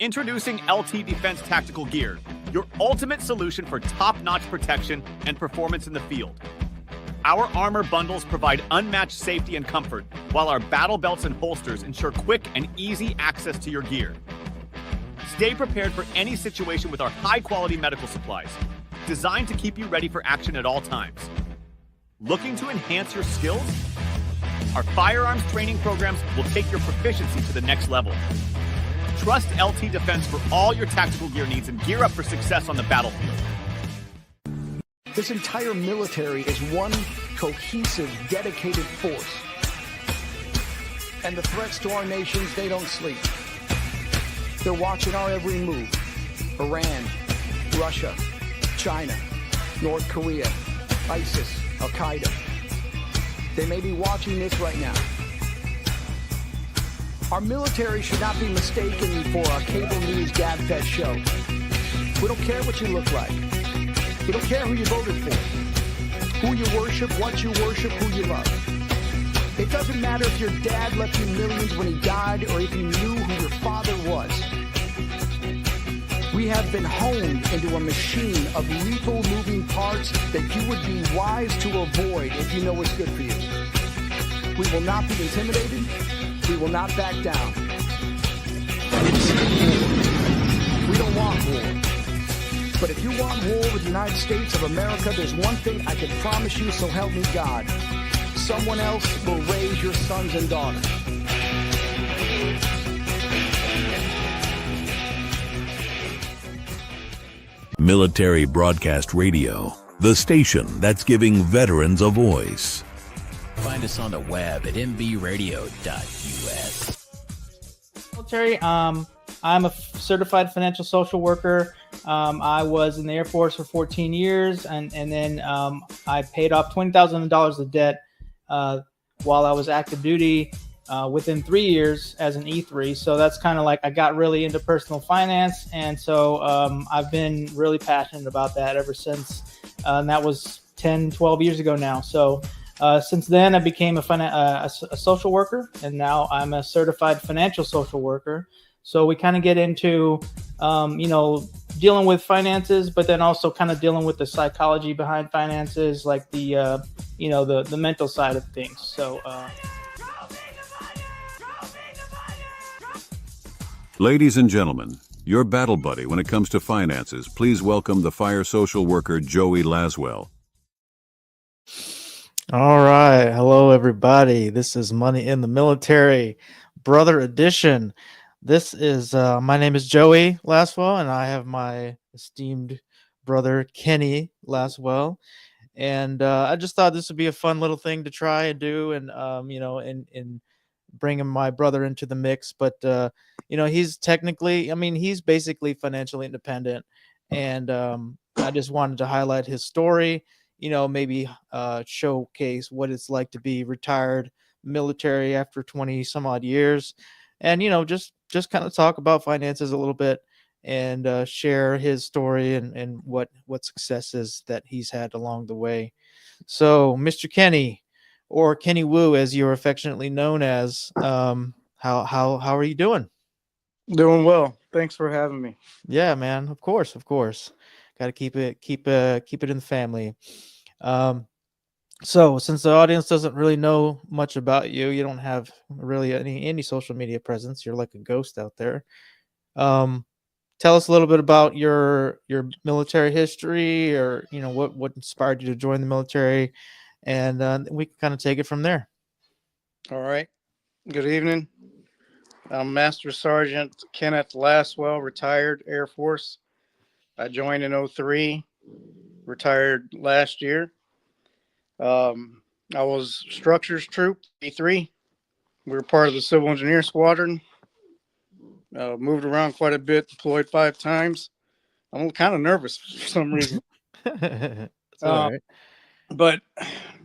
Introducing LT Defense Tactical Gear, your ultimate solution for top-notch protection and performance in the field. Our armor bundles provide unmatched safety and comfort, while our battle belts and holsters ensure quick and easy access to your gear. Stay prepared for any situation with our high-quality medical supplies, designed to keep you ready for action at all times. Looking to enhance your skills? Our firearms training programs will take your proficiency to the next level. Trust LT Defense for all your tactical gear needs and gear up for success on the battlefield. This entire military is one cohesive, dedicated force. And the threats to our nations, they don't sleep. They're watching our every move. Iran, Russia, China, North Korea, ISIS, Al-Qaeda. They may be watching this right now. Our military should not be mistaken for a cable news gab-fed show. We don't care what you look like. We don't care who you voted for, who you worship, what you worship, who you love. It doesn't matter if your dad left you millions when he died or if you knew who your father was. We have been honed into a machine of lethal moving parts that you would be wise to avoid if you know what's good for you. We will not be intimidated. We will not back down. We don't want war. But if you want war with the United States of America, there's one thing I can promise you, so help me God. Someone else will raise your sons and daughters. Military Broadcast Radio, the station that's giving veterans a voice. Find us on the web at mbradio.us. Military, I'm a certified financial social worker. I was in the Air Force for 14 years, and then I paid off $20,000 of debt while I was active duty within 3 years as an E3. So that's kind of like I got really into personal finance, and so I've been really passionate about that ever since. And that was 10, 12 years ago now. So since then, I became a social worker, and now I'm a certified financial social worker. So we kind of get into, dealing with finances, but then also kind of dealing with the psychology behind finances, like the mental side of things. So. Ladies and gentlemen, your battle buddy when it comes to finances, please welcome the fire social worker, Joey Laswell. All right. Hello, everybody. This is Money in the Military, Brother Edition. This is, my name is Joey Laswell, and I have my esteemed brother, Kenny Laswell. And I just thought this would be a fun little thing to try and do, and, in bringing my brother into the mix. But, he's he's basically financially independent. And I just wanted to highlight his story, maybe showcase what it's like to be retired military after 20 some odd years. And, just kind of talk about finances a little bit and share his story and what successes that he's had along the way. So, Mr. Kenny, or Kenny Wu, as you're affectionately known as, how are you doing? Doing well. Thanks for having me. Yeah, man. Of course. Got to keep it in the family. So since the audience doesn't really know much about you, you don't have really any social media presence. You're like a ghost out there. Tell us a little bit about your military history, or what inspired you to join the military, and we can kind of take it from there. All right. Good evening. I'm Master Sergeant Kenneth Laswell, retired Air Force. I joined in 2003, retired last year. I was Structures Troop, E3. We were part of the Civil Engineer Squadron. Moved around quite a bit, deployed 5 times. I'm kind of nervous for some reason. All right. But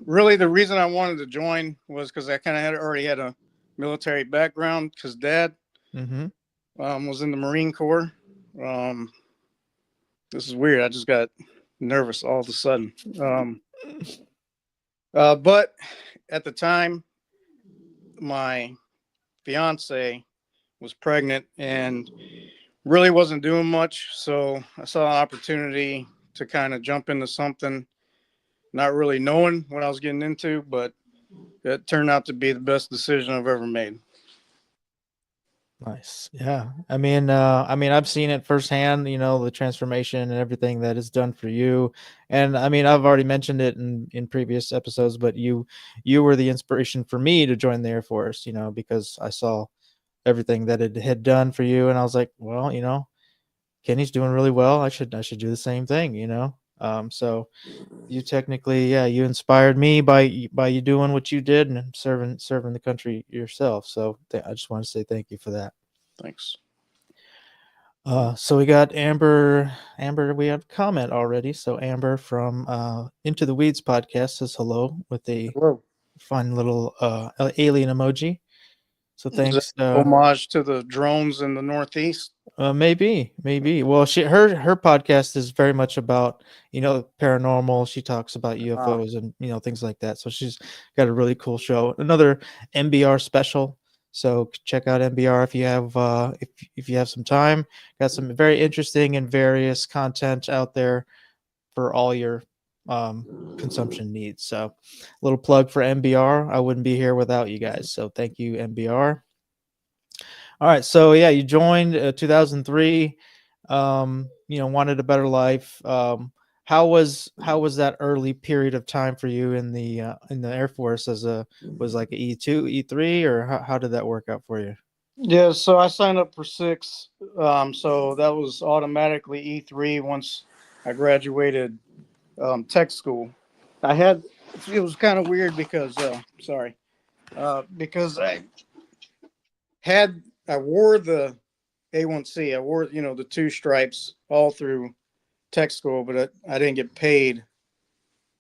really the reason I wanted to join was because I kind of already had a military background, because Dad was in the Marine Corps. This is weird. I just got nervous all of a sudden. But at the time, my fiance was pregnant, and really wasn't doing much. So I saw an opportunity to kind of jump into something, not really knowing what I was getting into, but it turned out to be the best decision I've ever made. Nice. Yeah. I mean, I've seen it firsthand, the transformation and everything that is done for you. And I mean, I've already mentioned it in previous episodes, but you were the inspiration for me to join the Air Force, because I saw everything that it had done for you. And I was like, well, Kenny's doing really well. I should do the same thing. So you technically, yeah, you inspired me by you doing what you did and serving the country yourself. So I just want to say thank you for that. Thanks. So we got Amber. We have a comment already. So Amber from Into the Weeds podcast says hello with a Hello. fun little alien emoji. So Is thanks. that homage to the drones in the Northeast? Maybe. Well, her podcast is very much about paranormal. She talks about UFOs and things like that. So she's got a really cool show. Another MBR special. So check out MBR if you have if you have some time. Got some very interesting and various content out there for all your consumption needs. So a little plug for MBR. I wouldn't be here without you guys. So thank you, MBR. All right, so yeah, you joined 2003. Wanted a better life. How was that early period of time for you in the Air Force was like a E2, E3, or how did that work out for you? Yeah, so I signed up for 6. So that was automatically E3 once I graduated tech school. It was kind of weird because because I wore the A1C. I wore, the 2 stripes all through tech school, but I didn't get paid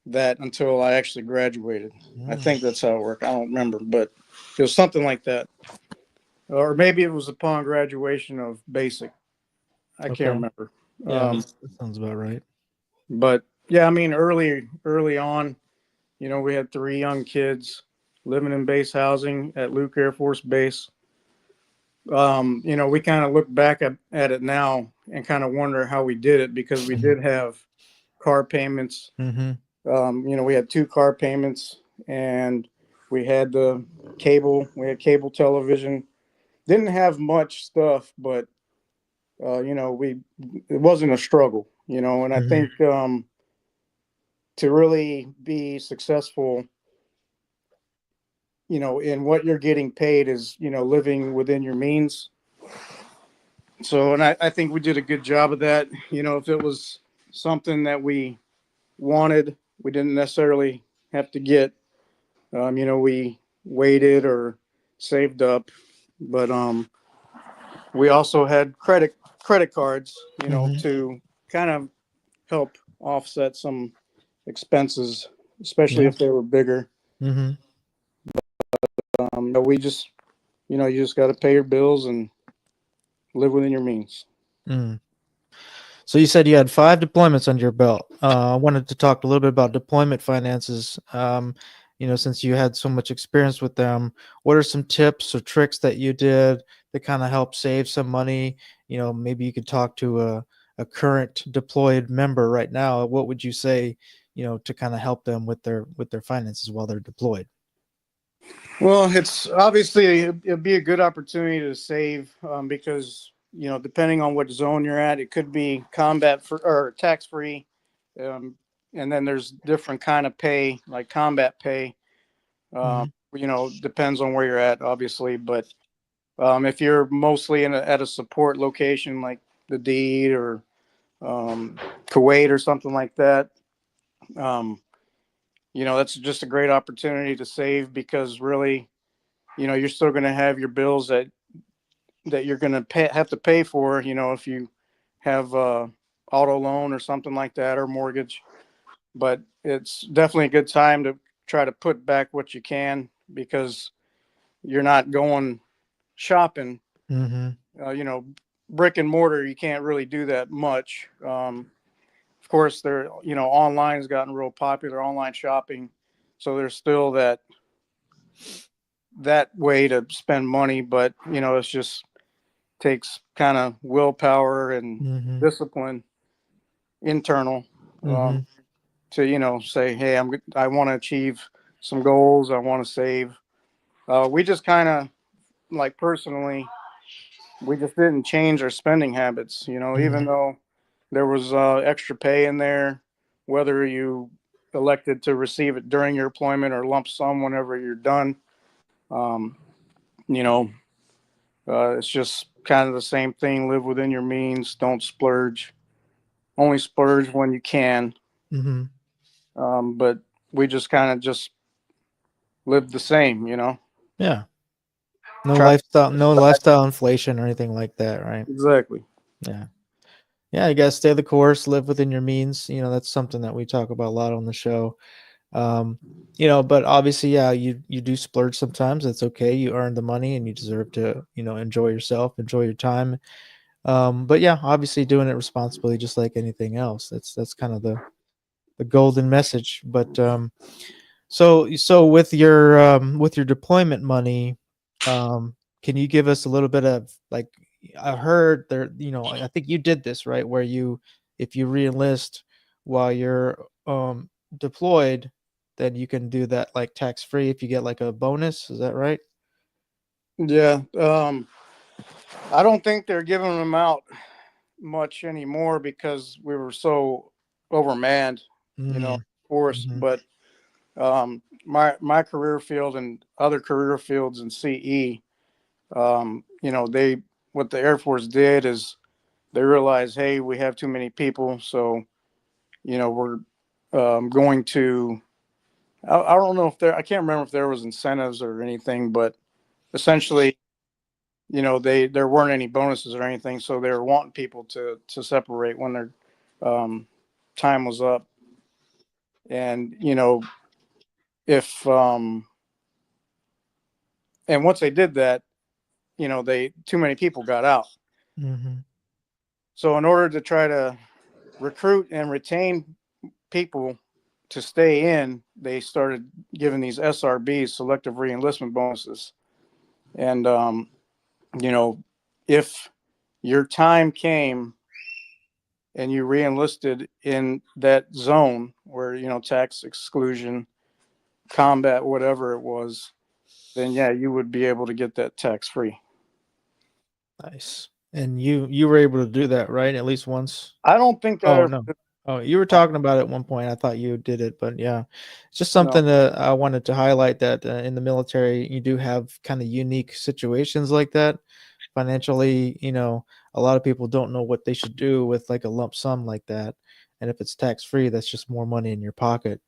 that until I actually graduated. I think that's how it worked. I don't remember, but it was something like that. Or maybe it was upon graduation of basic. I can't remember. Yeah, that sounds about right. But yeah, I mean, early on, we had 3 young kids living in base housing at Luke Air Force Base. We kind of look back at it now and kind of wonder how we did it, because we did have car payments. We had 2 car payments, and we had cable television. Didn't have much stuff, but it wasn't a struggle, and I think to really be successful, in what you're getting paid is, living within your means. So, and I think we did a good job of that. If it was something that we wanted, we didn't necessarily have to get, we waited or saved up, but we also had credit cards, to kind of help offset some expenses, especially if they were bigger. We just, you just got to pay your bills and live within your means. So you said you had 5 deployments under your belt. I wanted to talk a little bit about deployment finances. Since you had so much experience with them, what are some tips or tricks that you did that kind of help save some money? Maybe you could talk to a current deployed member right now. What would you say, to kind of help them with their finances while they're deployed? Well, it's obviously it'd be a good opportunity to save, because depending on what zone you're at, it could be combat or tax free, and then there's different kind of pay, like combat pay. Depends on where you're at, obviously, but if you're mostly at a support location like the Deed or Kuwait or something like that, that's just a great opportunity to save, because really, you're still going to have your bills that you're going to have to pay for, if you have auto loan or something like that, or mortgage. But it's definitely a good time to try to put back what you can, because you're not going shopping. Brick and mortar, you can't really do that much. Of course, online has gotten real popular, online shopping. So there's still that way to spend money, but it's just, takes kind of willpower and Mm-hmm. discipline, internal, Mm-hmm. to, say, hey, I want to achieve some goals. I want to save. We just kind of, like, personally, we just didn't change our spending habits, even though there was extra pay in there, whether you elected to receive it during your employment or lump sum whenever you're done. Um, you know, it's just kind of the same thing. Live within your means. Don't splurge. Only splurge when you can. Mm-hmm. But we just kind of just lived the same, Yeah. No Try lifestyle, no lifestyle inflation or anything like that, right? exactly. Yeah. Yeah, you gotta stay the course, live within your means. That's something that we talk about a lot on the show. Um, but obviously, yeah, you do splurge sometimes. That's okay. You earned the money and you deserve to, enjoy yourself, enjoy your time. But yeah, obviously doing it responsibly, just like anything else. That's kind of the golden message. But so with your deployment money, can you give us a little bit of, like, I heard there, I think you did this, right? Where if you reenlist while you're deployed, then you can do that like tax free if you get like a bonus. Is that right? Yeah. I don't think they're giving them out much anymore because we were so overmanned, Mm-hmm. force. But my career field and other career fields in CE, they what the Air Force did is they realized, hey, we have too many people, so we're going to. I don't know if I can't remember if there was incentives or anything, but essentially, there weren't any bonuses or anything, so they were wanting people to separate when their time was up. And if and once they did that, they too many people got out. Mm-hmm. So in order to try to recruit and retain people to stay in, they started giving these SRBs, selective reenlistment bonuses. And if your time came and you reenlisted in that zone where, tax exclusion, combat, whatever it was, then yeah, you would be able to get that tax free. Nice. And you were able to do that, right? At least once. I don't think I Oh ever no. did. Oh, you were talking about it at one point. I thought you did it, but yeah, it's just No. something that I wanted to highlight, that in the military, you do have kind of unique situations like that. Financially, a lot of people don't know what they should do with like a lump sum like that. And if it's tax free, that's just more money in your pocket.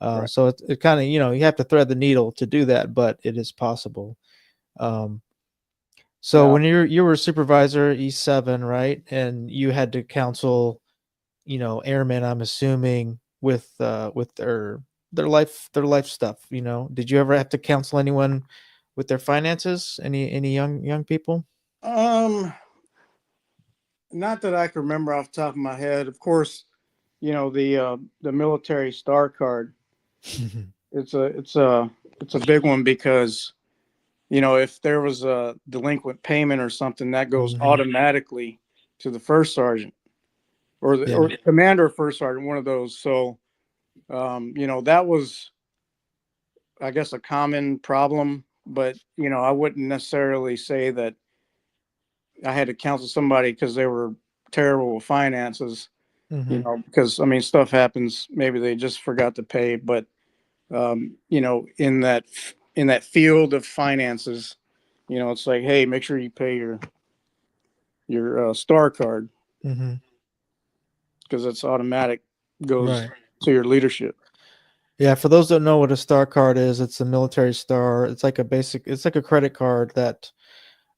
Right. So it kind of, you have to thread the needle to do that, but it is possible. So Now, when you were a supervisor at E7, right, and you had to counsel, airmen, I'm assuming, with their life stuff, did you ever have to counsel anyone with their finances? Any young people? um, not that I can remember off the top of my head. Of course, the military star card. It's a big one because if there was a delinquent payment or something, that goes Mhm. automatically to the first sergeant or the, Yeah. or the commander of first sergeant, one of those. So, that was, I guess, a common problem, but I wouldn't necessarily say that I had to counsel somebody because they were terrible with finances, Mhm. because I mean, stuff happens. Maybe they just forgot to pay, but in that field of finances, it's like, hey, make sure you pay your star card Mhm. because it's automatic, goes Right. to your leadership. Yeah, for those that don't know what a star card is, it's a military star. It's like a credit card that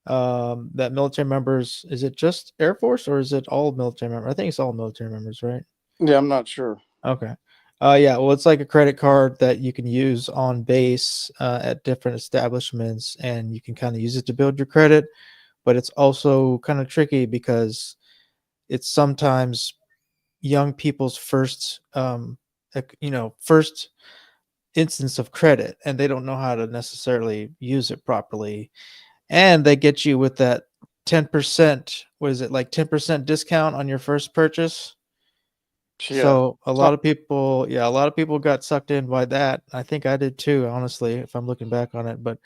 military members, is it just Air Force or is it all military members? I think it's all military members, right? Yeah, I'm not sure. Okay. Yeah, well, it's like a credit card that you can use on base at different establishments, and you can kind of use it to build your credit, but it's also kind of tricky because it's sometimes young people's first instance of credit, and they don't know how to necessarily use it properly, and they get you with that 10%. What is it, like 10% discount on your first purchase? Yeah. So a lot of people got sucked in by that. I think I did too, honestly, if I'm looking back on it. But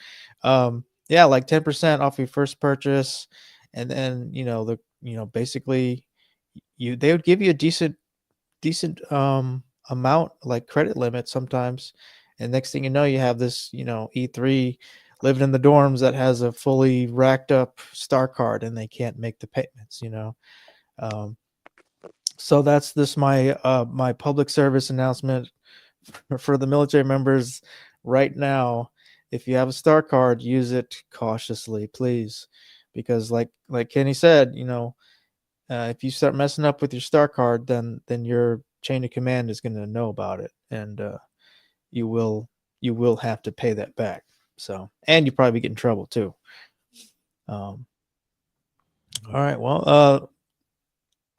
yeah, like 10% off your first purchase, and then basically they would give you a decent amount, like credit limit sometimes, and next thing you know, you have this E3 living in the dorms that has a fully racked up Star card, and they can't make the payments. So that's my my public service announcement for the military members right now. If you have a Star card, use it cautiously, please, because like Kenny said, if you start messing up with your Star card, then your chain of command is going to know about it, and you will have to pay that back. So, and you probably get in trouble too. All right, well,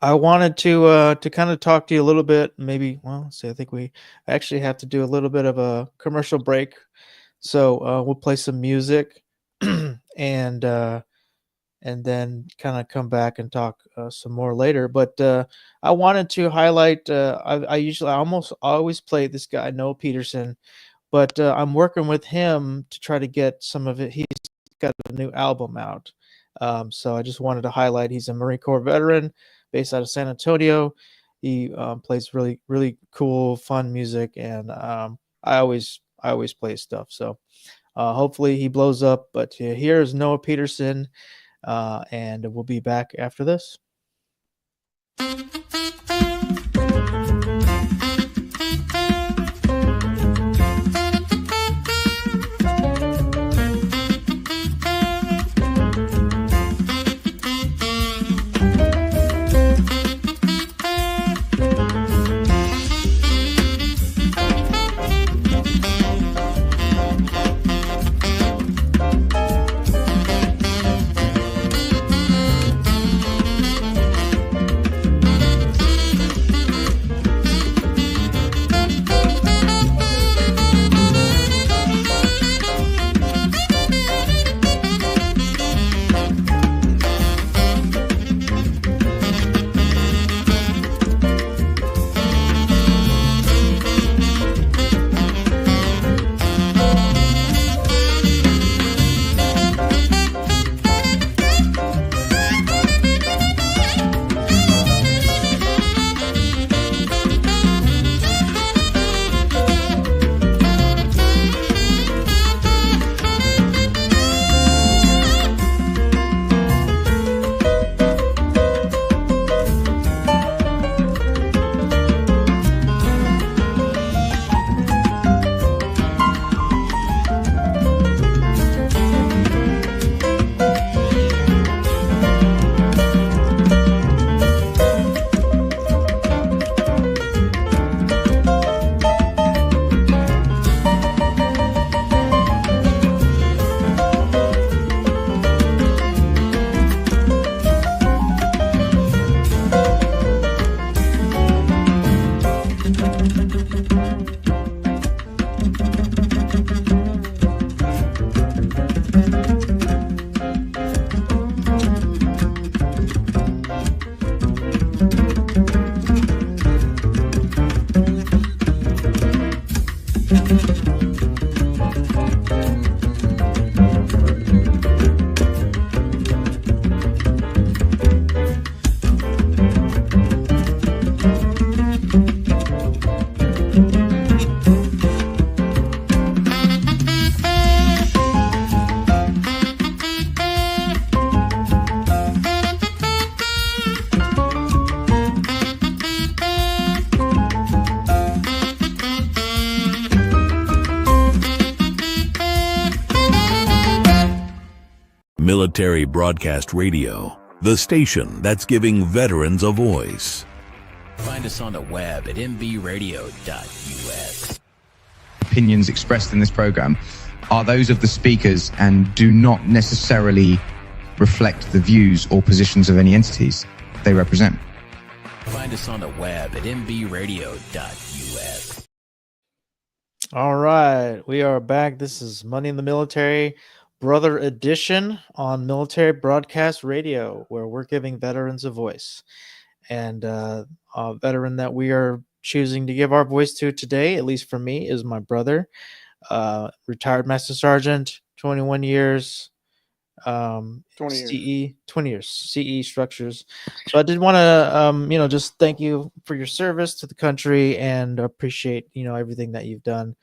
I wanted to kind of talk to you a little bit. Maybe, well, see, I think we actually have to do a little bit of a commercial break. So we'll play some music, and then kind of come back and talk some more later. But I wanted to highlight. I almost always play this guy Noah Peterson, but I'm working with him to try to get some of it. He's got a new album out, so I just wanted to highlight. He's a Marine Corps veteran based out of San Antonio. He plays really, really cool, fun music, and I always play his stuff. So hopefully he blows up. But here's Noah Peterson, and we'll be back after this. Military Broadcast Radio, the station that's giving veterans a voice. Find us on the web at mbradio.us. Opinions expressed in this program are those of the speakers and do not necessarily reflect the views or positions of any entities they represent. Find us on the web at mbradio.us. All right, we are back. This is Money in the Military, Brother Edition on Military Broadcast Radio, where we're giving veterans a voice. And a veteran that we are choosing to give our voice to today, at least for me, is my brother, retired Master Sergeant, 21 years, 20 years. 20 years, CE structures. So I did want to, just thank you for your service to the country and appreciate, everything that you've done.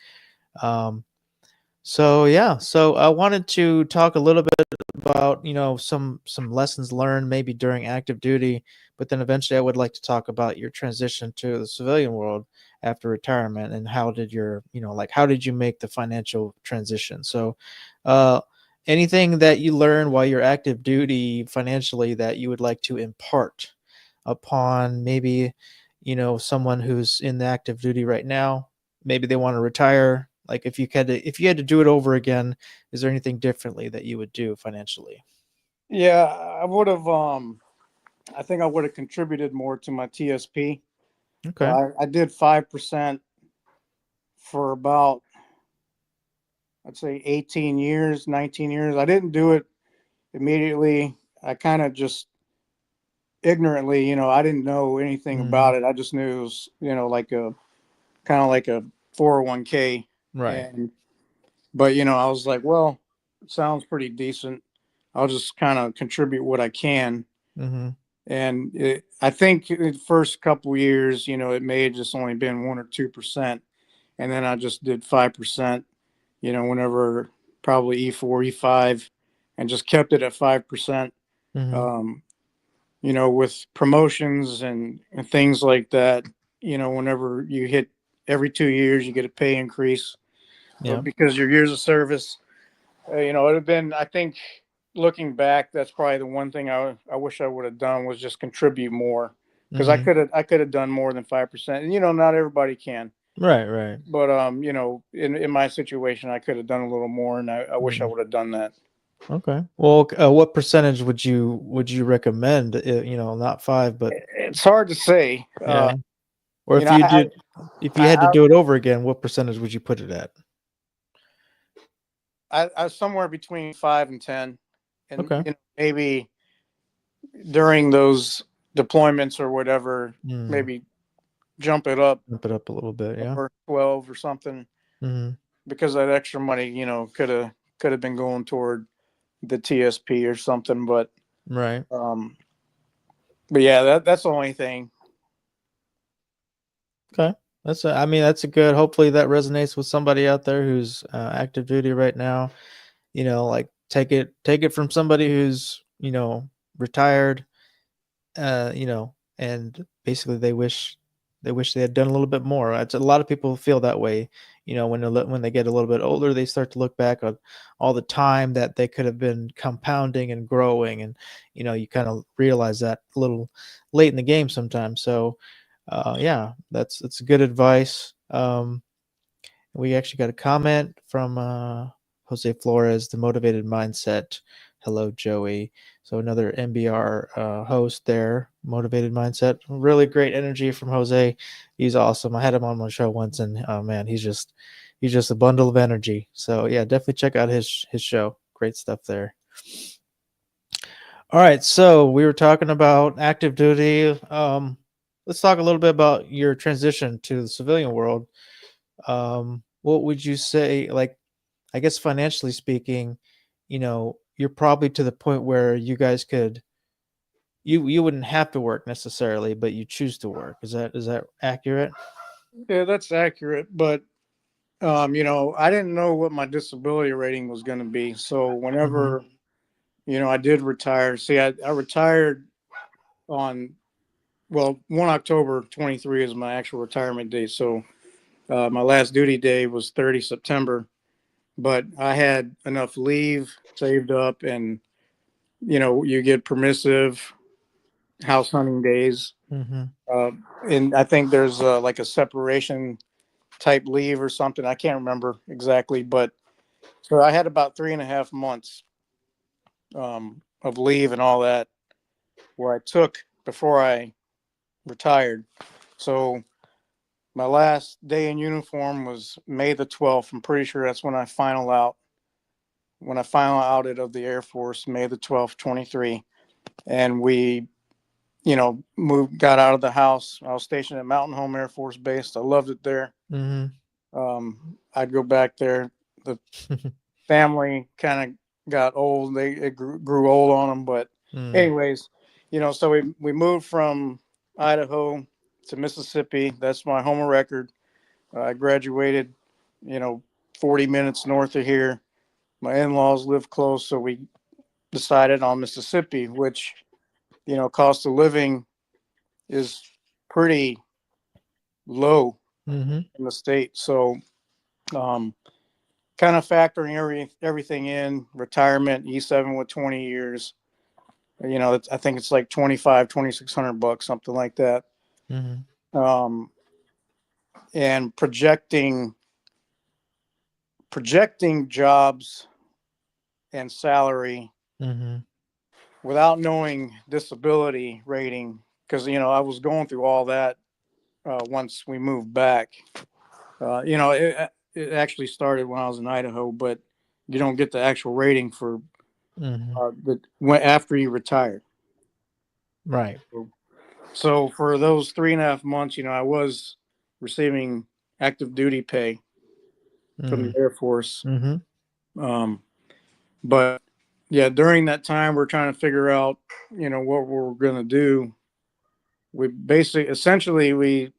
So I wanted to talk a little bit about, some lessons learned maybe during active duty, but then eventually I would like to talk about your transition to the civilian world after retirement and how did how did you make the financial transition? So, anything that you learned while you're active duty financially that you would like to impart upon maybe, someone who's in the active duty right now, maybe they want to retire. Like if you had to do it over again, is there anything differently that you would do financially? Yeah, I would have. I think I would have contributed more to my TSP. Okay. I did 5% for about, I'd say 18 years, 19 years. I didn't do it immediately. I kind of just ignorantly, I didn't know anything about it. I just knew it was, like a kind of like a 401k. Right. But I was like, well, it sounds pretty decent. I'll just kind of contribute what I can. Mm-hmm. And I think the first couple years, it may have just only been 1 or 2%. And then I just did 5%, whenever probably E4, E5, and just kept it at 5%. Mm-hmm. With promotions and things like that, whenever you hit every 2 years, you get a pay increase. Yeah. Because your years of service, it would have been, I think, looking back, that's probably the one thing I wish I would have done was just contribute more, because Mm-hmm. I could have done more than 5%. And not everybody can. Right. But in my situation, I could have done a little more, and I wish I Mm-hmm. would have done that. Okay. Well, what percentage would you recommend? Not 5, but It's hard to say. yeah. Or You know, I, if you had to I, do it over again, what percentage would you put it at? I was somewhere between 5 and 10, and Okay. maybe during those deployments or whatever, Mm. maybe jump it up A little bit, yeah. or 12 or something, Mm-hmm. because that extra money, could have been going toward the TSP or something. But Right. yeah, that's the only thing. Okay. That's that's a good, hopefully that resonates with somebody out there who's active duty right now. Like take it from somebody who's, retired, and basically they wish they had done a little bit more. It's a lot of people feel that way, when they get a little bit older, they start to look back on all the time that they could have been compounding and growing, and you kind of realize that a little late in the game sometimes. So yeah, that's good advice. We actually got a comment from Jose Flores, the Motivated Mindset. Hello, Joey. So another MBR host there, Motivated Mindset. Really great energy from Jose. He's awesome. I had him on my show once, and oh man, he's just a bundle of energy. So yeah, definitely check out his show. Great stuff there. All right, so we were talking about active duty. Let's talk a little bit about your transition to the civilian world. What would you say, like, I guess financially speaking, you're probably to the point where you guys could, you wouldn't have to work necessarily, but you choose to work. Is that accurate? Yeah, that's accurate. But I didn't know what my disability rating was going to be. So whenever I did retire, see, I retired on, well, 1 October 23 is my actual retirement date. So my last duty day was 30 September, but I had enough leave saved up, and you get permissive house hunting days. Mm-hmm. And I think there's like a separation type leave or something. I can't remember exactly, but so I had about 3.5 months of leave and all that where I took before I retired. So my last day in uniform was May the 12th. I'm pretty sure that's when I final out. when I finally outed of the Air Force, May the 12th, 23. And we, got out of the house. I was stationed at Mountain Home Air Force Base. I loved it there. I'd go back there. The family kind of got old. It grew old on them. But anyways, so we moved from Idaho to Mississippi. That's my home of record. I graduated, 40 minutes north of here. My in-laws live close, so we decided on Mississippi, which, cost of living is pretty low in the state. So, kind of factoring everything in, retirement, E7 with 20 years, I think it's like $2,600, something like that. And projecting jobs and salary without knowing disability rating, because I was going through all that once we moved back. It actually started when I was in Idaho, but you don't get the actual rating for after you retired. Right. So for those 3.5 months, I was receiving active duty pay from the Air Force. But yeah, during that time, we're trying to figure out, what we're going to do. We essentially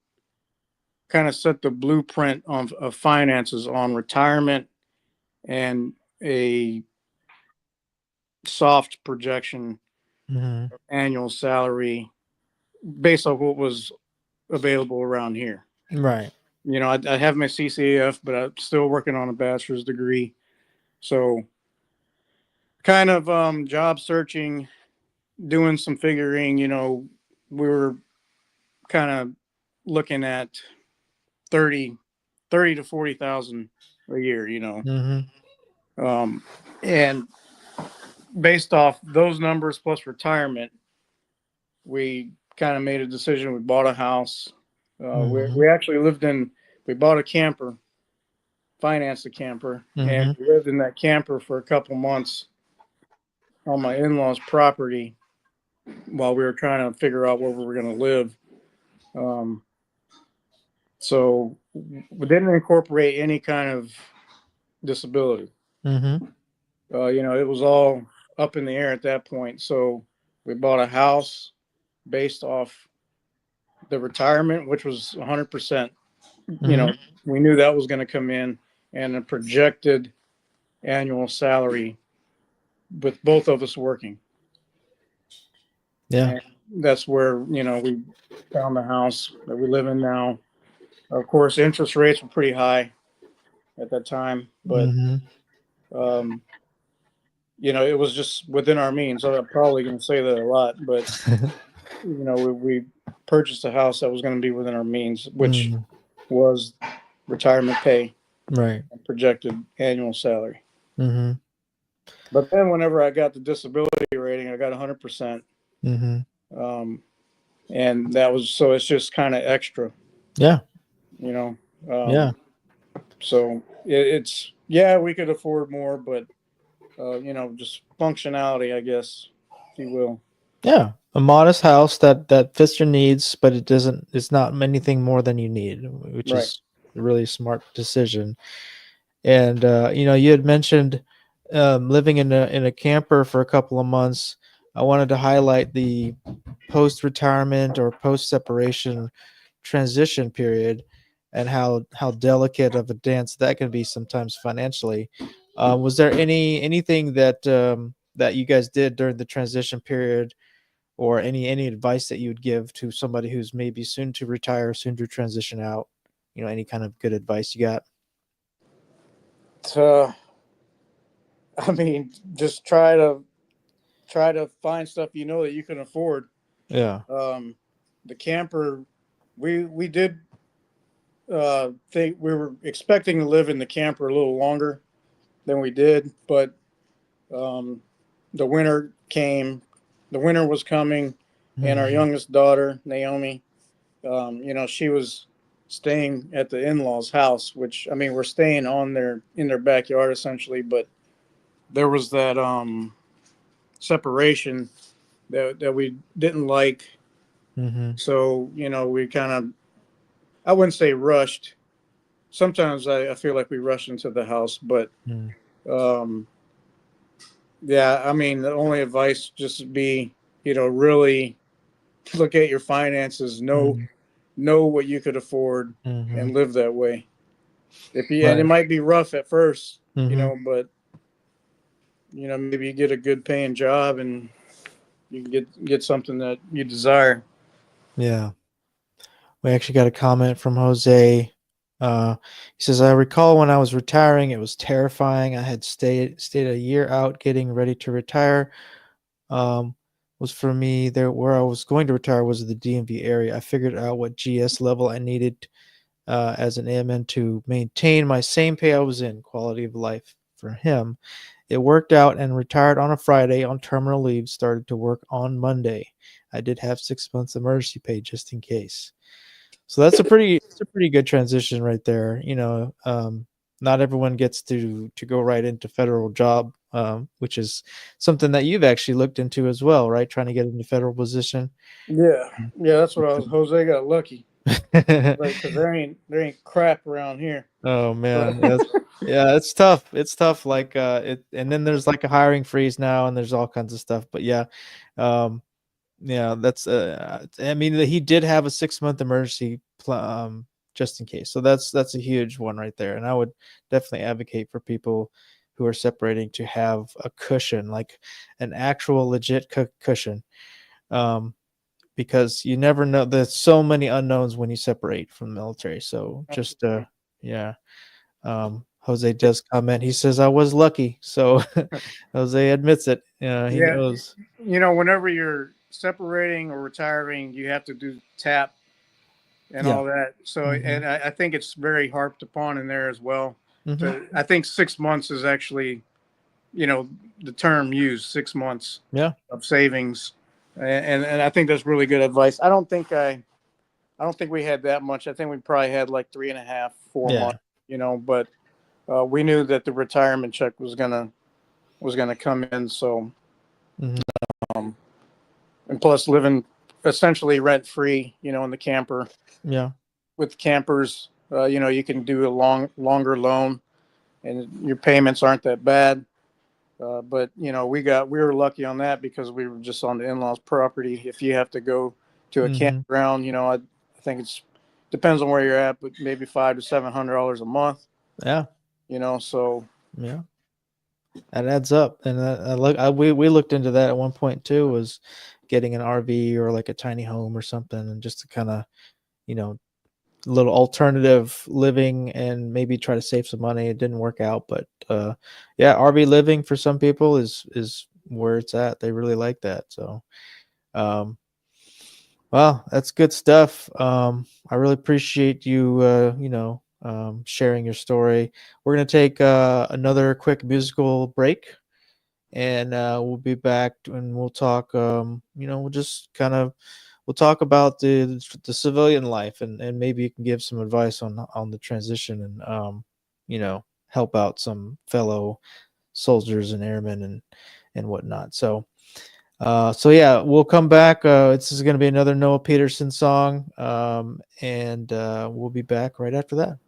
kind of set the blueprint of finances on retirement and a soft projection annual salary based on what was available around here. Right. I have my CCAF, but I'm still working on a bachelor's degree. So kind of job searching, doing some figuring, we were kind of looking at 30 to 40,000 a year, and based off those numbers plus retirement, we kind of made a decision. We bought a house. We actually we bought a camper, financed a camper, and we lived in that camper for a couple months on my in-laws' property while we were trying to figure out where we were going to live. So we didn't incorporate any kind of disability. It was all up in the air at that point. So we bought a house based off the retirement, which was 100%. We knew that was going to come in, and a projected annual salary with both of us working. Yeah. And that's where, we found the house that we live in now. Of course, interest rates were pretty high at that time, but, it was just within our means. So I'm probably going to say that a lot, but, we purchased a house that was going to be within our means, which was retirement pay, right, and projected annual salary. But then whenever I got the disability rating, I got 100%. And that was, so it's just kind of extra. Yeah. Yeah. So it's, we could afford more, but, just functionality, I guess, if you will. Yeah. A modest house that fits your needs, but it's not anything more than you need, which is a really smart decision. And, you had mentioned living in a camper for a couple of months. I wanted to highlight the post-retirement or post-separation transition period and how delicate of a dance that can be sometimes financially. Was there anything that you guys did during the transition period, or any advice that you would give to somebody who's maybe soon to retire, soon to transition out? Any kind of good advice you got? Just try to find stuff that you can afford. Yeah. The camper, we did think we were expecting to live in the camper a little longer than we did, but the winter came. The winter was coming, and our youngest daughter, Naomi, she was staying at the in-laws' house, which we're staying in their backyard essentially, but there was that separation that we didn't like. Mm-hmm. So, we kind of, I wouldn't say rushed. Sometimes I feel like we rushed into the house, but yeah, I mean, the only advice just would be, really look at your finances, know what you could afford, and live that way. And it might be rough at first, but maybe you get a good paying job and you can get something that you desire. Yeah. We actually got a comment from Jose. He says, I recall when I was retiring, it was terrifying. I had stayed a year out getting ready to retire. Was for me there where I was going to retire was the DMV area. I figured out what GS level I needed as an AMN to maintain my same pay I was in, quality of life for him. It worked out and retired on a Friday on terminal leave, started to work on Monday. I did have 6 months emergency pay just in case. So that's a pretty good transition right there. Not everyone gets to go right into federal job, which is something that you've actually looked into as well, right? Trying to get into federal position. Yeah, that's what I was. Jose got lucky. Because there ain't crap around here. Oh man, yeah, it's tough. It's tough. Like and then there's like a hiring freeze now, and there's all kinds of stuff. But yeah, that's. I mean, he did have a 6-month emergency just in case. So that's a huge one right there. And I would definitely advocate for people who are separating to have a cushion, like an actual legit cushion. Because you never know. There's so many unknowns when you separate from the military. So just Jose does comment. He says, I was lucky. So Jose admits it. He knows. Whenever you're separating or retiring, you have to do TAP and all that. So, and I think it's very harped upon in there as well. I think 6 months is actually, the term used, 6 months of savings. And I think that's really good advice. I don't think we had that much. I think we probably had like 3.5, 4 months, but we knew that the retirement check was gonna come in. So, and plus living essentially rent free, in the camper. Yeah. With campers, you can do a longer loan, and your payments aren't that bad. But we were lucky on that because we were just on the in-laws property. If you have to go to a campground, I think depends on where you're at, but maybe $500 to $700 a month. Yeah. So yeah, that adds up. And we looked into that at one point too, was getting an RV or like a tiny home or something, and just to kind of, a little alternative living and maybe try to save some money. It didn't work out, but RV living for some people is where it's at. They really like that. So, well, that's good stuff. I really appreciate you, sharing your story. We're going to take another quick musical break, and we'll be back and we'll talk, we'll talk about the civilian life, and maybe you can give some advice on the transition and, help out some fellow soldiers and airmen and whatnot. So we'll come back. This is going to be another Noah Peterson song. And we'll be back right after that.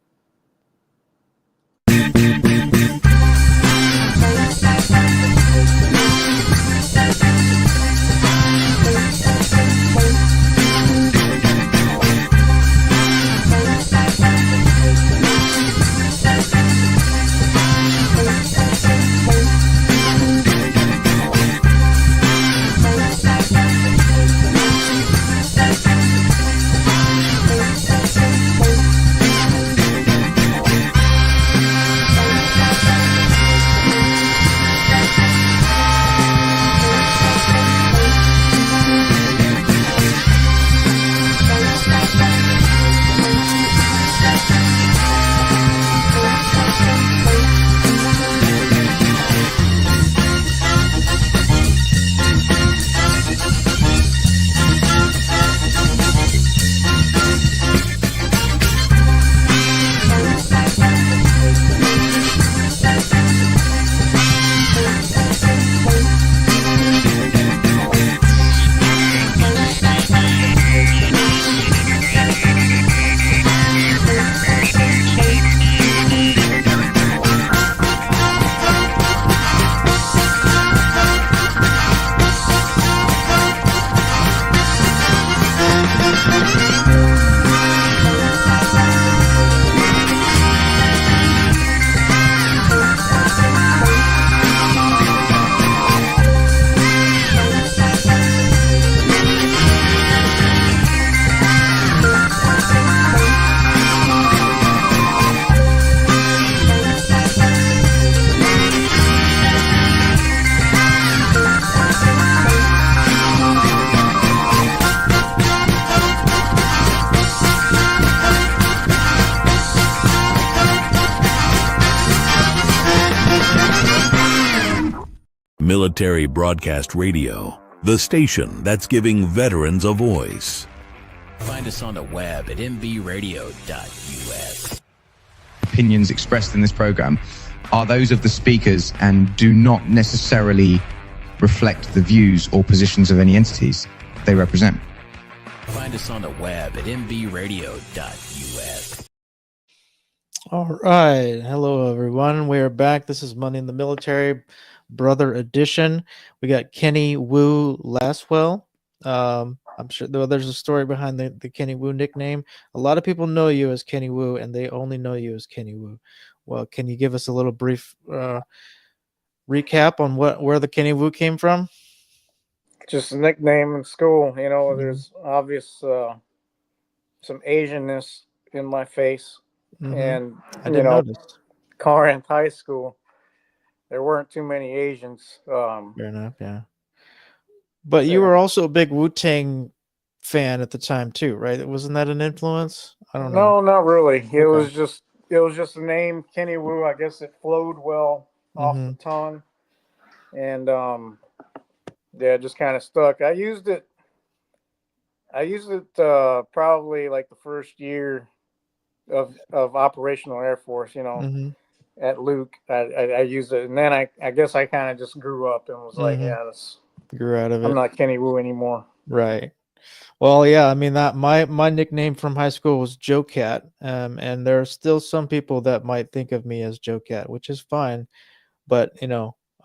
Military Broadcast Radio, the station that's giving veterans a voice. Find us on the web at mbradio.us. Opinions expressed in this program are those of the speakers and do not necessarily reflect the views or positions of any entities they represent. Find us on the web at mbradio.us. All right. Hello, everyone. We are back. This is Money in the Military, Brother Edition. We got Kenny Wu Laswell. I'm sure there's a story behind the Kenny Wu nickname. A lot of people know you as Kenny Wu, and they only know you as Kenny Wu. Well, can you give us a little brief recap on where the Kenny Wu came from? Just a nickname in school. There's obvious some Asianness in my face. And I didn't notice. Corinth High School, there weren't too many Asians. Fair enough, yeah. But you were also a big Wu-Tang fan at the time too, right? Wasn't that an influence? I don't know. No, not really. It was just the name Kenny Wu. I guess it flowed well off the tongue, and it just kind of stuck. I used it probably like the first year of operational Air Force, at Luke. I used it, and then I guess I kind of just grew up and was like, grew out of it. I'm not Kenny Wu anymore. Right. Well, yeah, I mean that my nickname from high school was Joe Cat, and there are still some people that might think of me as Joe Cat, which is fine, but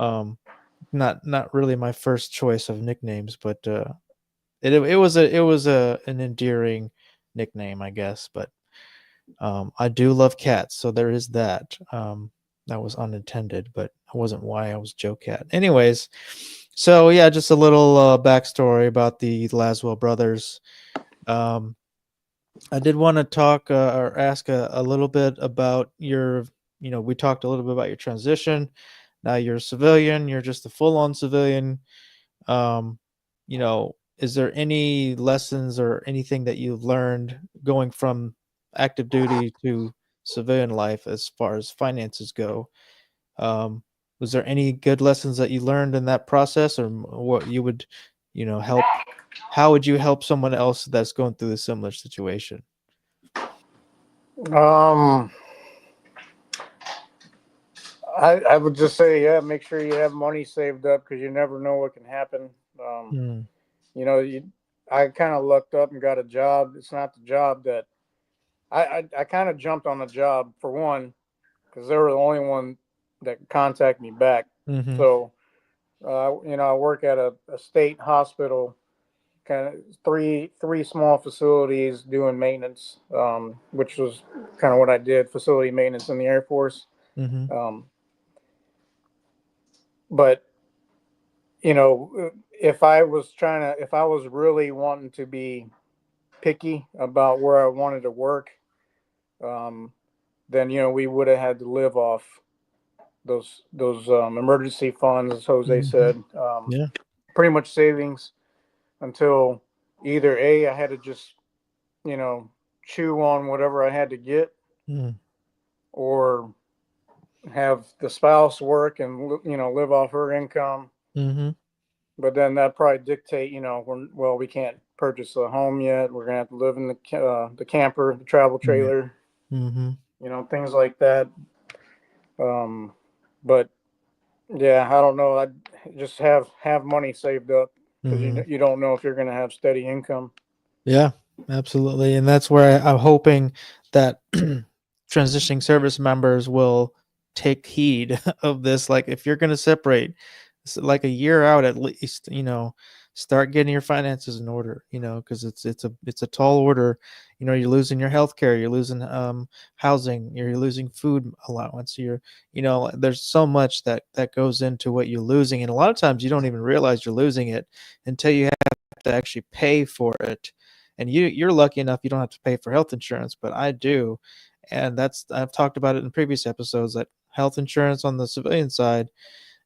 not really my first choice of nicknames, but it was an endearing nickname, I guess. But I do love cats, so there is that. That was unintended, but it wasn't why I was Joe Cat. Anyways, so yeah, just a little backstory about the Laswell brothers. I did want to talk or ask a little bit about your, we talked a little bit about your transition. Now you're a civilian, you're just a full-on civilian. Is there any lessons or anything that you've learned going from active duty to civilian life as far as finances go? Was there any good lessons that you learned in that process, or what you would, help? How would you help someone else that's going through a similar situation? I would just say, make sure you have money saved up, because you never know what can happen. I kind of lucked up and got a job. It's not the job that I kind of jumped on the job, for one, because they were the only one that contacted me back. So, I work at a state hospital, kind of three small facilities doing maintenance, which was kind of what I did, facility maintenance in the Air Force. But, if I was really wanting to be picky about where I wanted to work, then, we would have had to live off those emergency funds, as Jose said. Pretty much savings until either I had to just, chew on whatever I had to get, or have the spouse work and, live off her income. But then that probably dictate, we can't purchase a home yet. We're gonna have to live in the camper, the travel trailer, things like that. But yeah, I don't know. I just have money saved up, because you don't know if you're gonna have steady income. Yeah, absolutely, and that's where I'm hoping that transitioning service members will take heed of this. Like, if you're gonna separate, like a year out at least, start getting your finances in order, because it's a tall order. You're losing your health care, you're losing housing, you're losing food allowance, there's so much that goes into what you're losing, and a lot of times you don't even realize you're losing it until you have to actually pay for it. And you're lucky enough you don't have to pay for health insurance, but I do, and I've talked about it in previous episodes, that health insurance on the civilian side,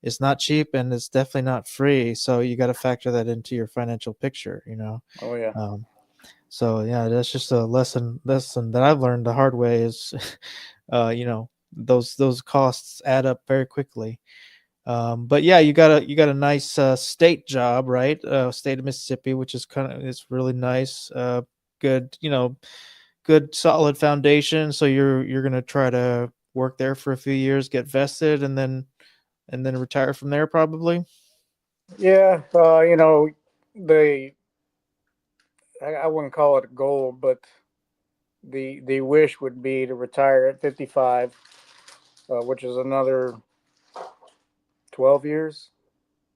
it's not cheap, and it's definitely not free. So you got to factor that into your financial picture, Oh yeah. So yeah, that's just a lesson that I've learned the hard way is, those costs add up very quickly. But yeah, you got a nice state job, right? State of Mississippi, which is it's really nice. Good, good solid foundation. So you're gonna try to work there for a few years, get vested, and then retire from there, probably. Yeah, they I wouldn't call it a goal, but the wish would be to retire at 55, which is another 12 years.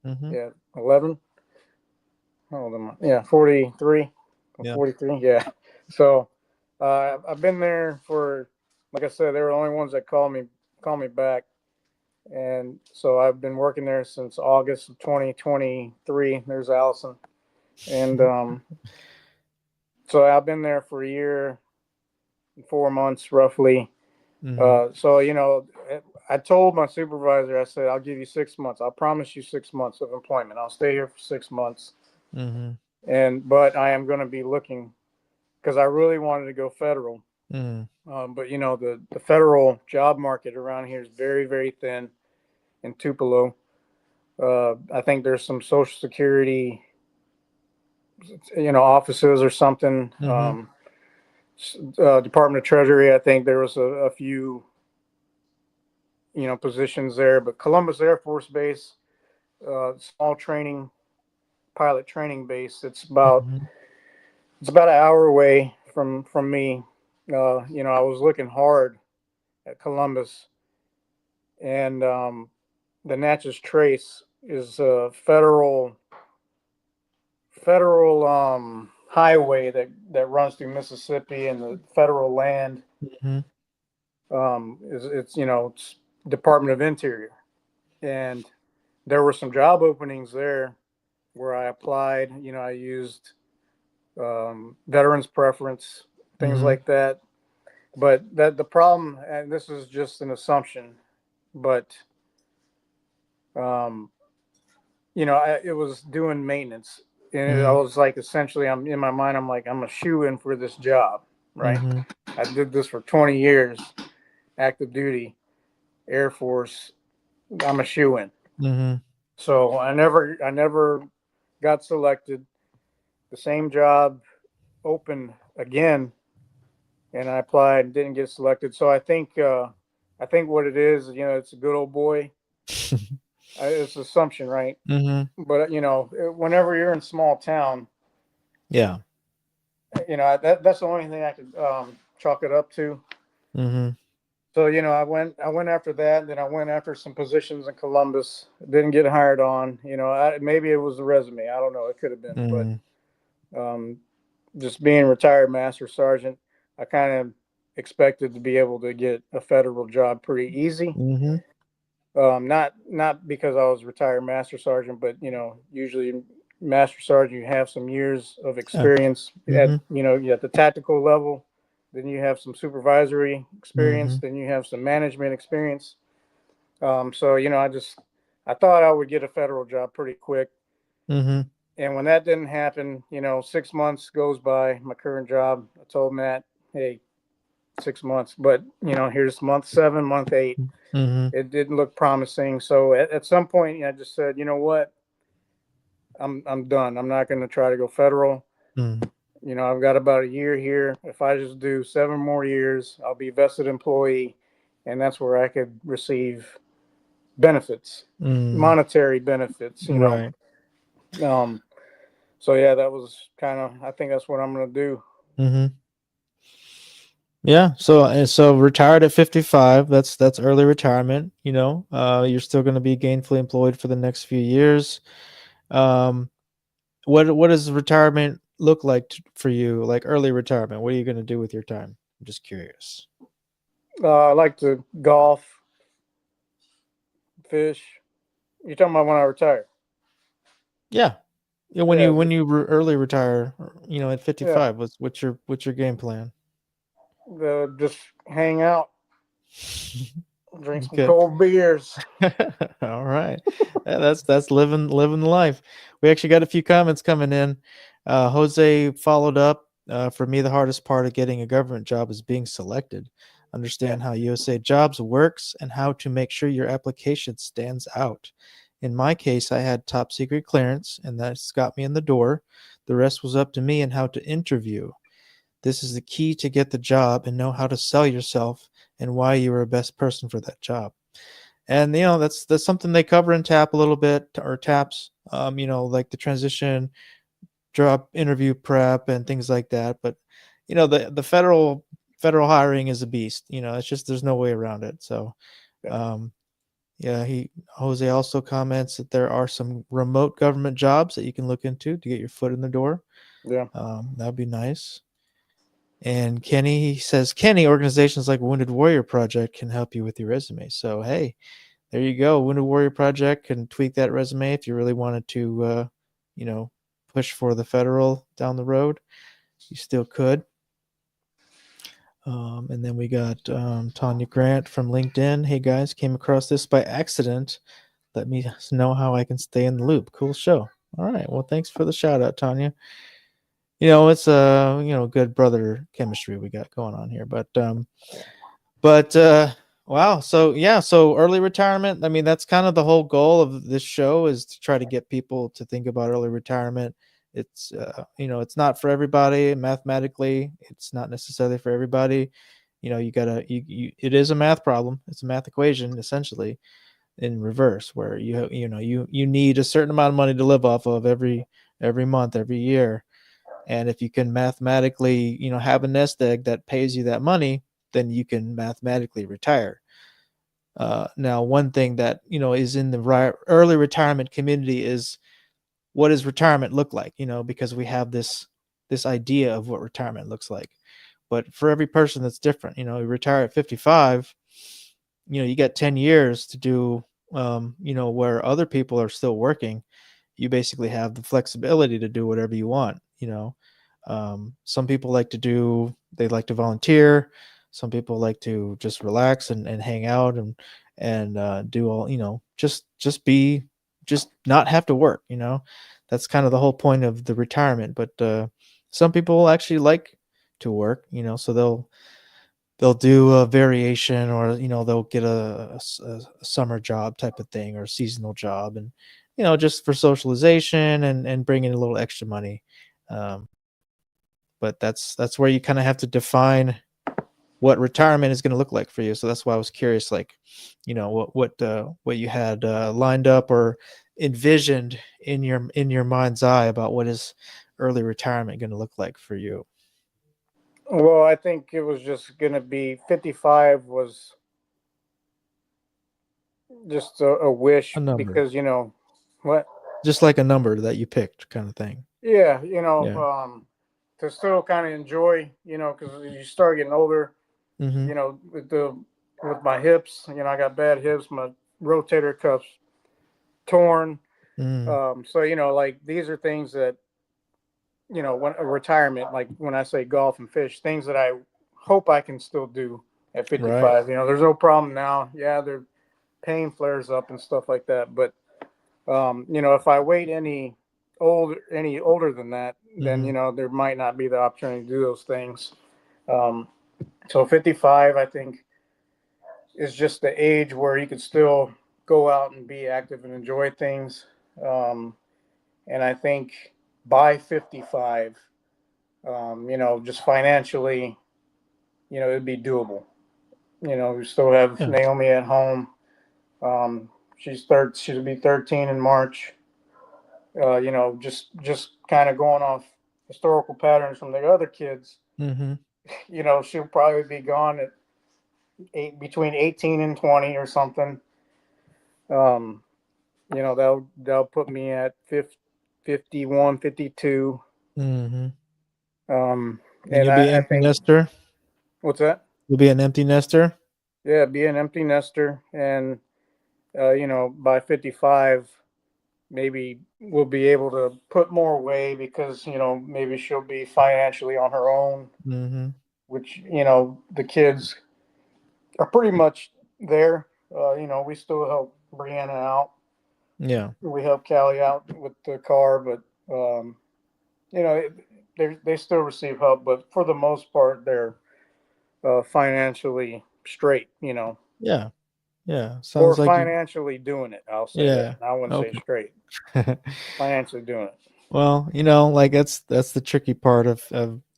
Mm-hmm. Yeah, 11. How old am I? Yeah, 43. Yeah. 43. Yeah. So I've been there for, like I said, they were the only ones that call me back, and so I've been working there since August of 2023. There's Allison, and so I've been there for a year and 4 months roughly. Mm-hmm. So I told my supervisor, I said, I'll give you 6 months. I'll promise you 6 months of employment. I'll stay here for 6 months, Mm-hmm. but I am going to be looking because I really wanted to go federal. Mm-hmm. But the federal job market around here is very, very thin in Tupelo. I think there's some Social Security, offices or something. Mm-hmm. Department of Treasury. I think there was a few, positions there. But Columbus Air Force Base, small pilot training base. Mm-hmm. It's about an hour away from me. I was looking hard at Columbus, and the Natchez Trace is a federal highway that runs through Mississippi, and the federal land Mm-hmm. it's Department of Interior, and there were some job openings there where I applied. I used veterans preference, things Mm-hmm. like that. But that the problem, and this is just an assumption, but um, it was doing maintenance, and I Mm-hmm. was like, essentially, I'm in my mind, I'm like, I'm a shoe in for this job, right? Mm-hmm. I did this for 20 years, active duty, Air Force. I'm a shoe in. Mm-hmm. So I never got selected. The same job opened again, and I applied and didn't get selected. So I think what it is, it's a good old boy. It's assumption, right? Mm-hmm. But whenever you're in small town, Yeah. that's the only thing I could chalk it up to. Mm-hmm. So I went after that. Then I went after some positions in Columbus. Didn't get hired on. Maybe it was the resume. I don't know. It could have been, Mm-hmm. but just being retired master sergeant, I kind of expected to be able to get a federal job pretty easy. Mm-hmm. Not because I was retired master sergeant, but usually master sergeant, you have some years of Yeah. experience Mm-hmm. at the tactical level. Then you have some supervisory experience. Mm-hmm. Then you have some management experience. So I thought I would get a federal job pretty quick. Mm-hmm. And when that didn't happen, 6 months goes by. My current job, I told Matt, hey, 6 months, but here's month 7, month 8. Mm-hmm. It didn't look promising. So at some point, I just said, you know what, I'm done. I'm not going to try to go federal. Mm-hmm. I've got about a year here. If I just do 7 more years, I'll be vested employee, and that's where I could receive benefits, monetary benefits. Right. So yeah, that was I think that's what I'm going to do. Mm-hmm. Yeah. So retired at 55. That's early retirement. You're still going to be gainfully employed for the next few years. What does retirement look like for you? Like early retirement? What are you going to do with your time? I'm just curious. I like to golf, fish. You're talking about when I retire? Yeah. Yeah. When you early retire, at 55, Yeah. what's your game plan? Just hang out, drink some Good. cold beers. All right. Yeah, that's living the life. We actually got a few comments coming in. Jose followed up. For me, the hardest part of getting a government job is being selected. understand how USA Jobs works, and how to make sure your application stands out. In my case, I had top secret clearance, and that's got me in the door. The rest was up to me and how to interview. This is the key to get the job and know how to sell yourself and why you are the best person for that job. And that's something they cover in TAP a little bit, or TAPS. Like the transition, job interview prep, and things like that. But the federal hiring is a beast. It's just there's no way around it. So, yeah, Jose also comments that there are some remote government jobs that you can look into to get your foot in the door. Yeah. That'd be nice. And Kenny says, organizations like Wounded Warrior Project can help you with your resume. So, hey, there you go. Wounded Warrior Project can tweak that resume if you really wanted to, push for the federal down the road. You still could. And then we got Tanya Grant from LinkedIn. Hey, guys, came across this by accident. Let me know how I can stay in the loop. Cool show. All right. Well, thanks for the shout out, Tanya. It's good brother chemistry we got going on here. But wow. So early retirement. I mean, that's kind of the whole goal of this show, is to try to get people to think about early retirement. It's it's not for everybody. Mathematically, it's not necessarily for everybody. It is a math problem. It's a math equation, essentially, in reverse, where you need a certain amount of money to live off of every month, every year. And if you can mathematically, have a nest egg that pays you that money, then you can mathematically retire. Now, one thing that, is in the early retirement community is, what does retirement look like? Because we have this idea of what retirement looks like. But for every person, that's different. You retire at 55, you got 10 years to do, where other people are still working. You basically have the flexibility to do whatever you want. Some people like to volunteer. Some people like to just relax and hang out and do all, just not have to work. That's kind of the whole point of the retirement. But some people actually like to work, so they'll do a variation, or they'll get a summer job type of thing, or a seasonal job, and just for socialization and bring in a little extra money. But that's where you kind of have to define what retirement is going to look like for you. So that's why I was curious, like, what you had lined up or envisioned in your mind's eye about what is early retirement going to look like for you. Well, I think it was just going to be 55 was just a wish, A number. because, what? Just like a number that you picked, kind of thing. Yeah, to still kind of enjoy, because you start getting older, Mm-hmm. with my hips, I got bad hips, my rotator cuffs torn. Mm. So, like, these are things that, when a retirement, like when I say golf and fish, things that I hope I can still do at 55. Right. There's no problem now. Yeah, their pain flares up and stuff like that. But, if I wait any older than that, then, there might not be the opportunity to do those things. So 55, I think, is just the age where you could still go out and be active and enjoy things. And I think by 55, just financially, it'd be doable. We still have Naomi at home. She'll be 13 in March. Just kind of going off historical patterns from the other kids. Mm-hmm. She'll probably be gone at between 18 and 20 or something. They'll put me at 51, 52. Mm-hmm. And you'll be an empty nester. What's that? You'll be an empty nester. Yeah, be an empty nester, and by 55, maybe we'll be able to put more away, because maybe she'll be financially on her own. Mm-hmm. Which the kids are pretty much there. We still help Brianna out. Yeah, we help Callie out with the car, but they still receive help. But for the most part, they're financially straight, Yeah. or Sounds like you. financially doing it. I'll say Yeah. that. I wouldn't say Okay. straight. Financially doing it. Well, like that's the tricky part of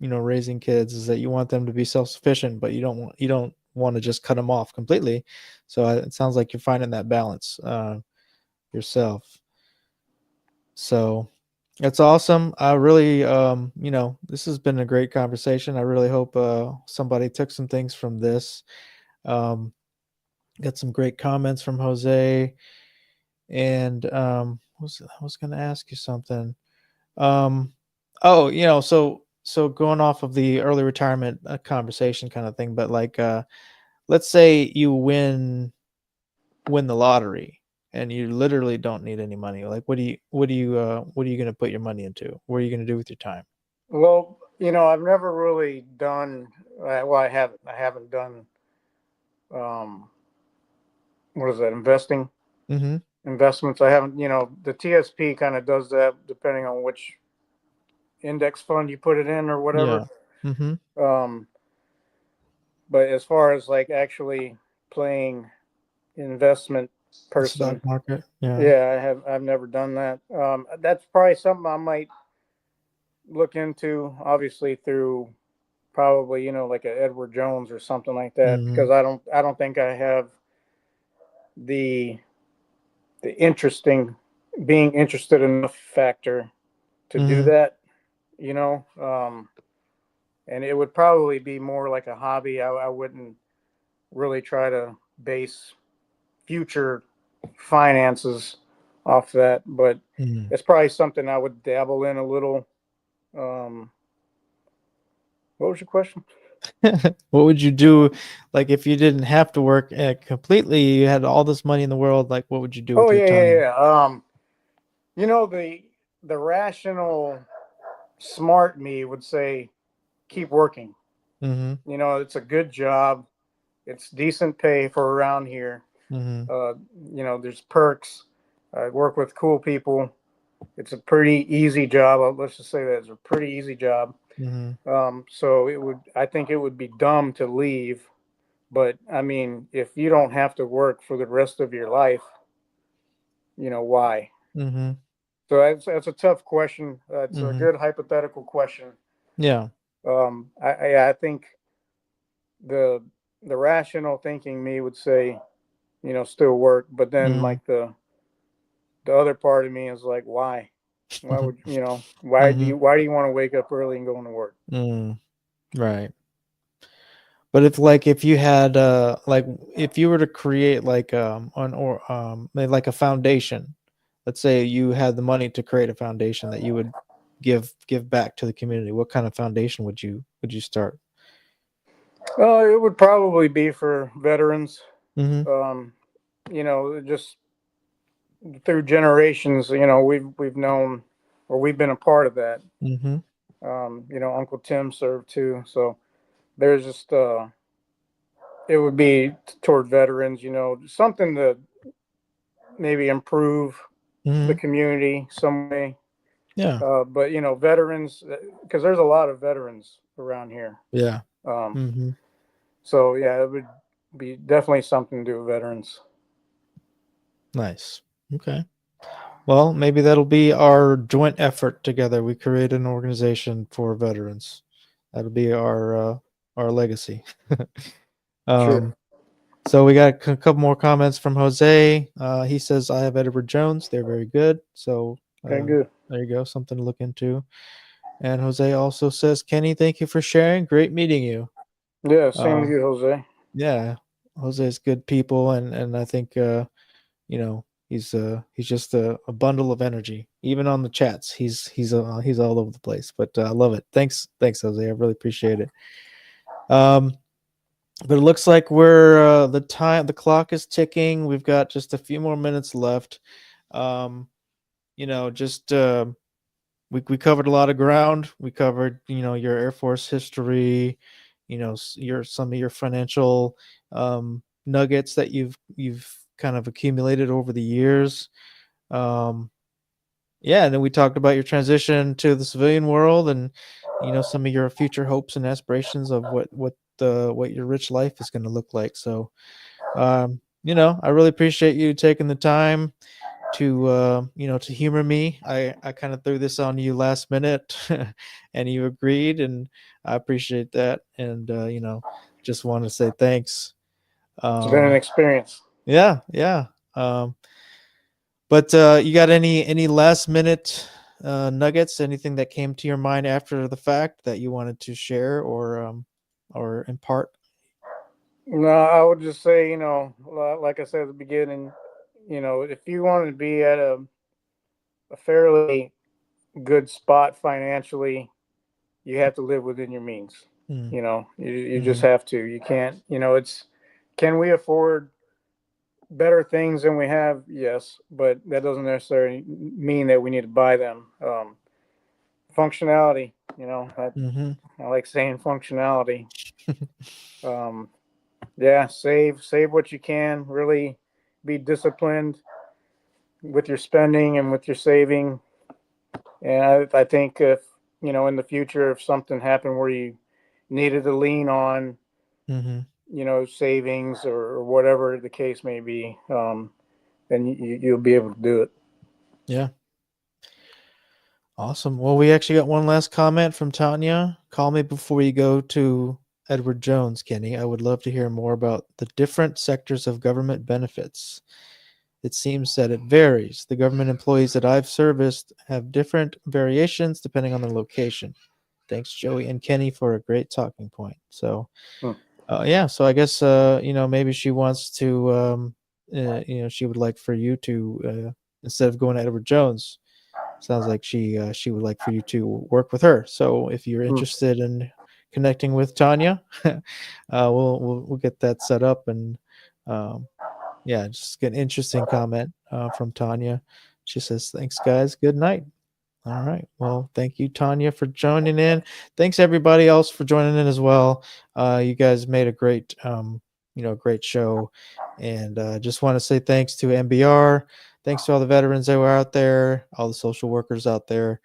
raising kids, is that you want them to be self-sufficient, but you don't want to just cut them off completely. So it sounds like you're finding that balance yourself. So that's awesome. I really, this has been a great conversation. I really hope somebody took some things from this. Um, got some great comments from Jose, and I was going to ask you something. Oh, so going off of the early retirement conversation kind of thing, but like, let's say you win the lottery and you literally don't need any money. Like, what are you going to put your money into? What are you going to do with your time? Well, I've never really done. Well, I haven't. I haven't done. Um, what is that? Mm-hmm. Investments. I haven't. The TSP kind of does that, depending on which index fund you put it in or Yeah. whatever. Mm-hmm. But as far as like actually playing investment The person, stock market. Yeah. yeah, I've never done that. That's probably something I might look into, obviously through probably like a Edward Jones or something like that, Mm-hmm. because I don't think I have the interesting being interested enough factor to do Mm-hmm. that, and it would probably be more like a hobby. I wouldn't really try to base future finances off that, but Mm-hmm. it's probably something I would dabble in a little. What was your question? What would you do, like, if you didn't have to work completely? You had all this money in the world. Like, what would you do Oh with your yeah, yeah, time? yeah. The rational, smart me would say keep working. Mm-hmm. It's a good job. It's decent pay for around here. Mm-hmm. Uh, there's perks. I work with cool people. It's a pretty easy job. Let's just say that it's a pretty easy job. Mm-hmm. So I think it would be dumb to leave. But I mean, if you don't have to work for the rest of your life, why? Mm-hmm. So that's a tough question. It's a Mm-hmm. good hypothetical question. Yeah. I think the rational thinking me would say, still work, but then Mm-hmm. like the other part of me is like, why? Why would Mm-hmm. why do you want to wake up early and go into work? Mm. Right. But if you had like if you were to create like like a foundation, let's say you had the money to create a foundation that you would give back to the community, what kind of foundation would you start? It would probably be for veterans. Mm-hmm. Um, just through generations, we've known, or we've been a part of that. Mm-hmm. Uncle Tim served too, so there's just it would be toward veterans. Something to maybe improve the Mm-hmm. community some way. Yeah. But veterans, because there's a lot of veterans around here. Yeah. Um, Mm-hmm. so yeah, it would be definitely something to do with veterans. Nice. Okay. Well, maybe that'll be our joint effort together. We create an organization for veterans. That'll be our legacy. Sure. um, so we got a couple more comments from Jose. He says, "I have Edward Jones. They're very good." So Okay, good. there you go, something to look into. And Jose also says, "Kenny, thank you for sharing. Great meeting you." Yeah, same Uh, to you, Jose. yeah, Jose's good people, and I think he's just a bundle of energy. Even on the chats, he's all over the place. But I love it. Thanks, Jose. I really appreciate it. But it looks like the clock is ticking. We've got just a few more minutes left. Just we covered a lot of ground. We covered your Air Force history, some of your financial nuggets that you've kind of accumulated over the years. Yeah, and then we talked about your transition to the civilian world, and some of your future hopes and aspirations of what your rich life is going to look like. So, I really appreciate you taking the time to to humor me. I kind of threw this on you last minute, and you agreed, and I appreciate that. And just want to say thanks. It's been an experience. Yeah. But you got any last minute nuggets? Anything that came to your mind after the fact that you wanted to share or impart? No, I would just say, like I said at the beginning, if you want to be at a fairly good spot financially, you have to live within your means. You just have to. You can't, can we afford better things than we have? Yes, but that doesn't necessarily mean that we need to buy them. Functionality, I like saying functionality. Save what you can. Really be disciplined with your spending and with your saving. And I think if in the future, if something happened where you needed to lean on savings or whatever the case may be, then you'll be able to do it. Yeah. Awesome. Well, we actually got one last comment from Tanya. Call me before you go to Edward Jones, Kenny. I would love to hear more about the different sectors of government benefits. It seems that it varies. The government employees that I've serviced have different variations depending on the location. Thanks, Joey and Kenny, for a great talking point. So, so I guess, maybe she wants to, she would like for you to, instead of going to Edward Jones, sounds like she would like for you to work with her. So if you're interested in connecting with Tanya, we'll get that set up. And just get an interesting comment from Tanya. She says, "Thanks, guys. Good night." All right. Well, thank you, Tanya, for joining in. Thanks everybody else for joining in as well. You guys made a great, great show. And just want to say thanks to MBR. Thanks to all the veterans that were out there, all the social workers out there.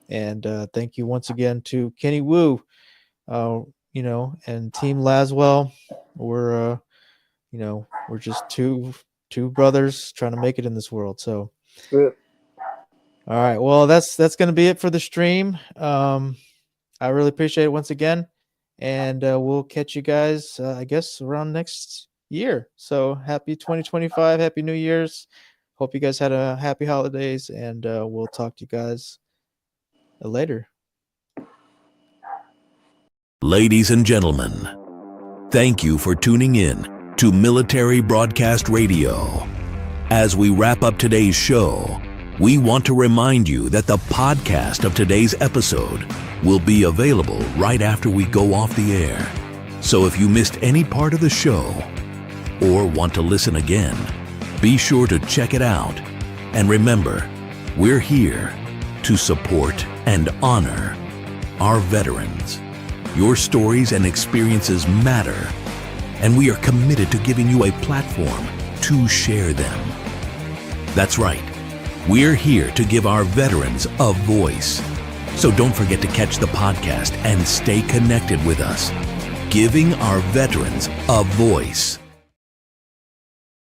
And thank you once again to Kenny Wu, and Team Laswell. We're just two brothers trying to make it in this world. So, good. All right. Well, that's going to be it for the stream. I really appreciate it once again, and we'll catch you guys, I guess, around next year. So happy 2025, happy New Year's. Hope you guys had a happy holidays, and we'll talk to you guys later. Ladies and gentlemen, thank you for tuning in to Military Broadcast Radio. As we wrap up today's show, we want to remind you that the podcast of today's episode will be available right after we go off the air. So if you missed any part of the show or want to listen again, be sure to check it out. And remember, we're here to support and honor our veterans. Your stories and experiences matter, and we are committed to giving you a platform to share them. That's right. We're here to give our veterans a voice. So don't forget to catch the podcast and stay connected with us. Giving our veterans a voice.